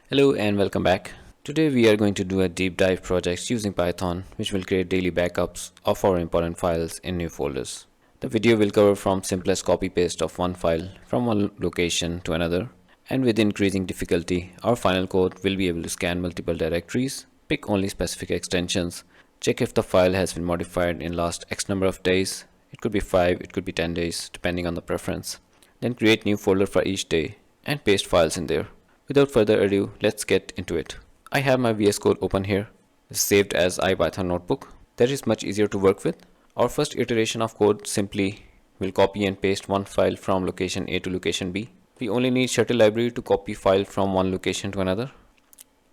Hello and welcome back. Today we are going to do a deep dive project using Python which will create daily backups of our important files in new folders. The video will cover from simplest copy paste of one file from one location to another, and with increasing difficulty our final code will be able to scan multiple directories, pick only specific extensions, check if the file has been modified in last X number of days. It could be 5, it could be 10 days depending on the preference. Then create new folder for each day and paste files in there. Without further ado, let's get into it. I have my VS Code open here. It's saved as IPython notebook. That is much easier to work with. Our first iteration of code simply will copy and paste one file from location A to location B. We only need shutil library to copy file from one location to another.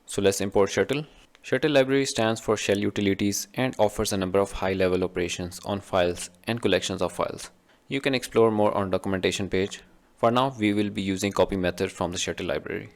So let's import shutil. Shutil library stands for shell utilities and offers a number of high-level operations on files and collections of files. You can explore more on documentation page. For now, we will be using copy method from the shutil library.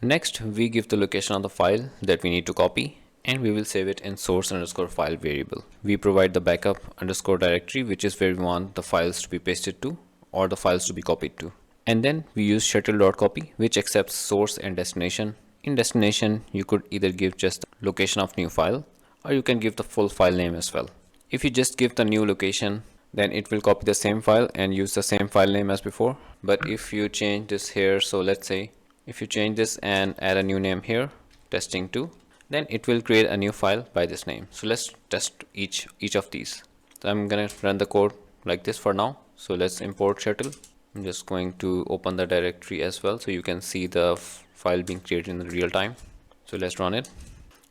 Next, we give the location of the file that we need to copy, and we will save it in source underscore file variable. We provide the backup underscore directory, which is where we want the files to be pasted to or the files to be copied to. And then we use shutil.copy, which accepts source and destination. In destination, you could either give just the location of new file, or you can give the full file name as well. If you just give the new location, then it will copy the same file and use the same file name as before. But if you change this here, so let's say if you change this and add a new name here, testing2, then it will create a new file by this name. So let's test each of these. So I'm gonna run the code like this for now. So let's import shutil. I'm just going to open the directory as well so you can see the file being created in real time. So let's run it,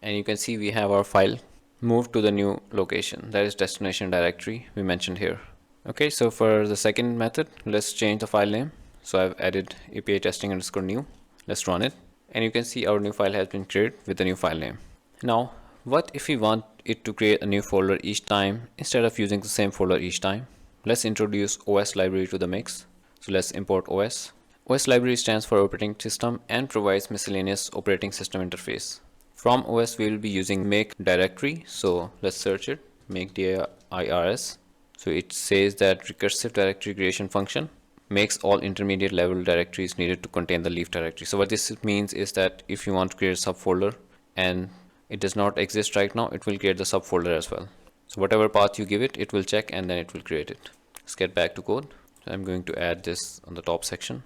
and you can see we have our file moved to the new location, that is destination directory we mentioned here. Okay, so for the second method, let's change the file name. So I've added API testing underscore new. Let's run it, and you can see our new file has been created with the new file name. Now, what if we want it to create a new folder each time instead of using the same folder each time? Let's introduce OS library to the mix. So let's import OS. OS library stands for operating system and provides miscellaneous operating system interface. From OS we will be using make directory. So let's search it, make dirs. So it says that recursive directory creation function makes all intermediate level directories needed to contain the leaf directory. So what this means is that if you want to create a subfolder and it does not exist right now, it will create the subfolder as well. So whatever path you give it, it will check and then it will create it. Let's get back to code. So I'm going to add this on the top section.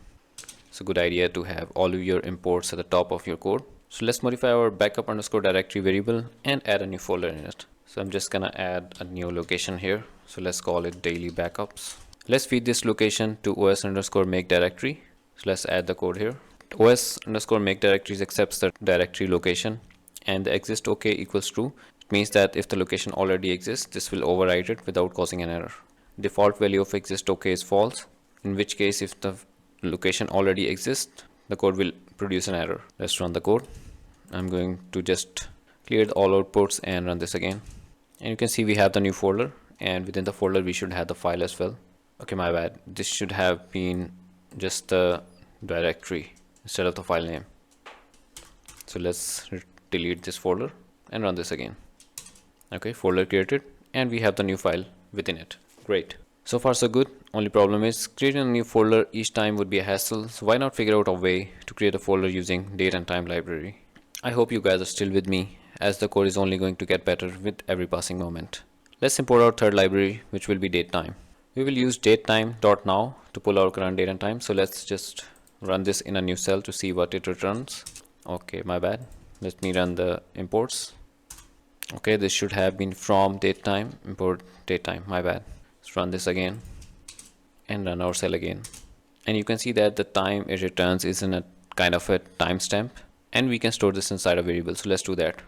It's a good idea to have all of your imports at the top of your code. So let's modify our backup underscore directory variable and add a new folder in it. So I'm just gonna add a new location here. So let's call it daily backups. Let's feed this location to os underscore make directory. So let's add the code here. Os underscore make directories accepts the directory location, and the exist OK equals true. It means that if the location already exists, this will override it without causing an error. Default value of exist OK is false, in which case if the location already exists, the code will produce an error. Let's run the code. I'm going to just clear all outputs and run this again. And you can see we have the new folder, and within the folder we should have the file as well. Okay, my bad. This should have been just the directory instead of the file name. So let's delete this folder and run this again. Okay, folder created, and we have the new file within it. Great. So far so good. Only problem is creating a new folder each time would be a hassle. So why not figure out a way to create a folder using date and time library? I hope you guys are still with me, as the code is only going to get better with every passing moment. Let's import our third library, which will be datetime. We will use datetime.now to pull our current date and time. So let's just run this in a new cell to see what it returns. Okay, my bad. Let me run the imports. Okay, this should have been from datetime, import datetime, my bad. Let's run this again and run our cell again. And you can see that the time it returns is in a kind of a timestamp, and we can store this inside a variable. So let's do that.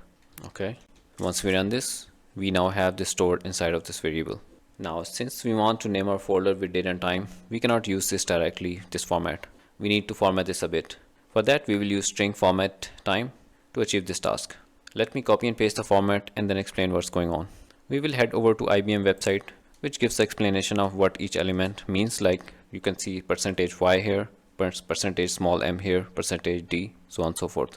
Okay, once we run this, we now have this stored inside of this variable. Now, since we want to name our folder with date and time, we cannot use this directly, this format. We need to format this a bit. For that, we will use string format time to achieve this task. Let me copy and paste the format and then explain what's going on. We will head over to IBM website, which gives the explanation of what each element means. Like you can see %y here, %m here, %d, so on and so forth.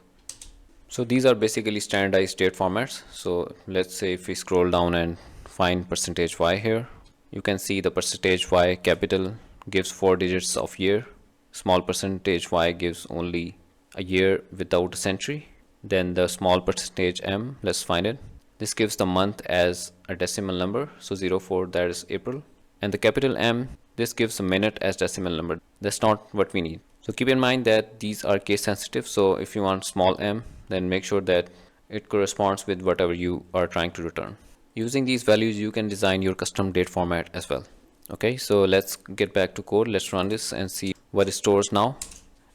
So these are basically standardized date formats. So let's say if we scroll down and find %y here, you can see the %y capital gives 4 digits of year, small %y gives only a year without a century. Then the small percentage m, let's find it. This gives the month as a decimal number, so 04, that is April. And the capital M, this gives a minute as decimal number. That's not what we need. So keep in mind that these are case sensitive. So if you want small m, then make sure that it corresponds with whatever you are trying to return. Using these values, you can design your custom date format as well. Okay, so let's get back to code. Let's run this and see what it stores now.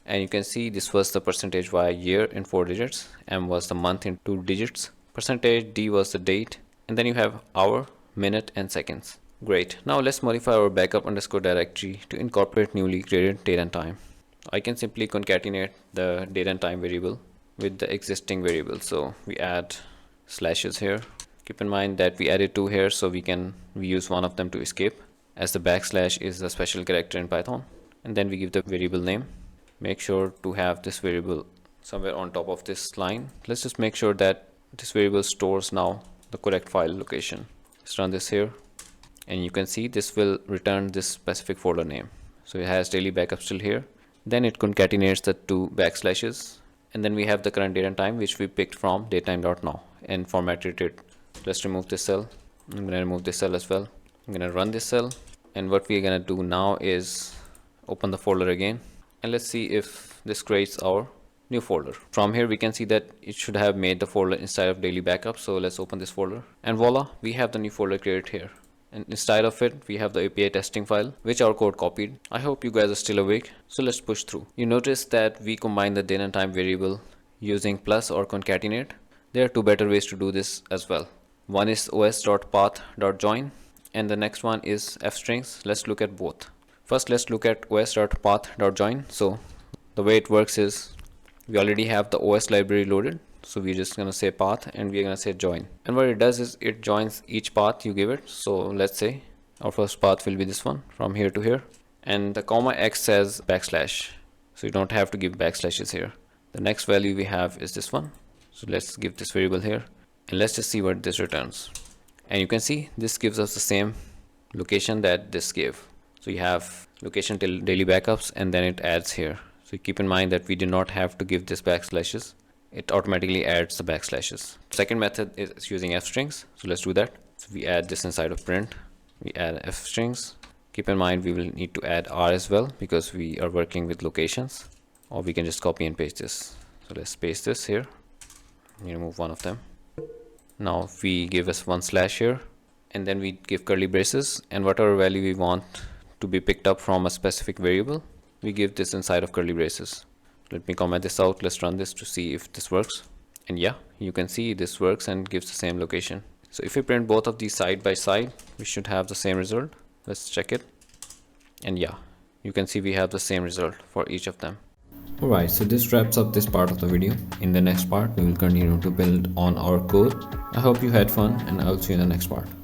And you can see this was the percentage y year in 4 digits, m was the month in 2 digits, percentage d was the date, and then you have hour, minute, and seconds. Great. Now let's modify our backup underscore directory to incorporate newly created date and time. I can simply concatenate the date and time variable with the existing variable. So we add slashes here. Keep in mind that we added 2 here, so we use one of them to escape, as the backslash is a special character in Python. And then we give the variable name. Make sure to have this variable somewhere on top of this line. Let's just make sure that this variable stores now the correct file location. Let's run this here, and you can see this will return this specific folder name. So it has daily backup still here. Then it concatenates the 2 backslashes, and then we have the current date and time, which we picked from datetime.now and formatted it. Let's remove this cell. I'm gonna remove this cell as well. I'm gonna run this cell, and what we're gonna do now is open the folder again, and let's see if this creates our new folder. From here we can see that it should have made the folder inside of daily backup. So let's open this folder, and voila, we have the new folder created here, and inside of it we have the API testing file, which our code copied. I hope you guys are still awake, so let's push through. You notice that we combine the date and time variable using plus or concatenate. There are 2 better ways to do this as well. One is os.path.join, and the next one is fstrings. Let's look at both. First, let's look at os.path.join. So the way it works is we already have the OS library loaded, so we're just gonna say path and we're gonna say join. And what it does is it joins each path you give it. So let's say our first path will be this one from here to here, and the comma x says backslash, so you don't have to give backslashes here. The next value we have is this one, so let's give this variable here, and let's just see what this returns. And you can see this gives us the same location that this gave. So you have location till daily backups, and then it adds here. So keep in mind that we do not have to give this backslashes. It automatically adds the backslashes. Second method is using fstrings. So let's do that. So we add this inside of print. We add fstrings. Keep in mind we will need to add r as well, because we are working with locations. Or we can just copy and paste this. So let's paste this here. We remove one of them. Now we give us 1 slash here, and then we give curly braces, and whatever value we want to be picked up from a specific variable, we give this inside of curly braces. Let me comment this out. Let's run this to see if this works. And yeah, you can see this works and gives the same location. So if we print both of these side by side, we should have the same result. Let's check it. And yeah, you can see we have the same result for each of them. Alright, so this wraps up this part of the video. In the next part, we will continue to build on our code. I hope you had fun, and I'll see you in the next part.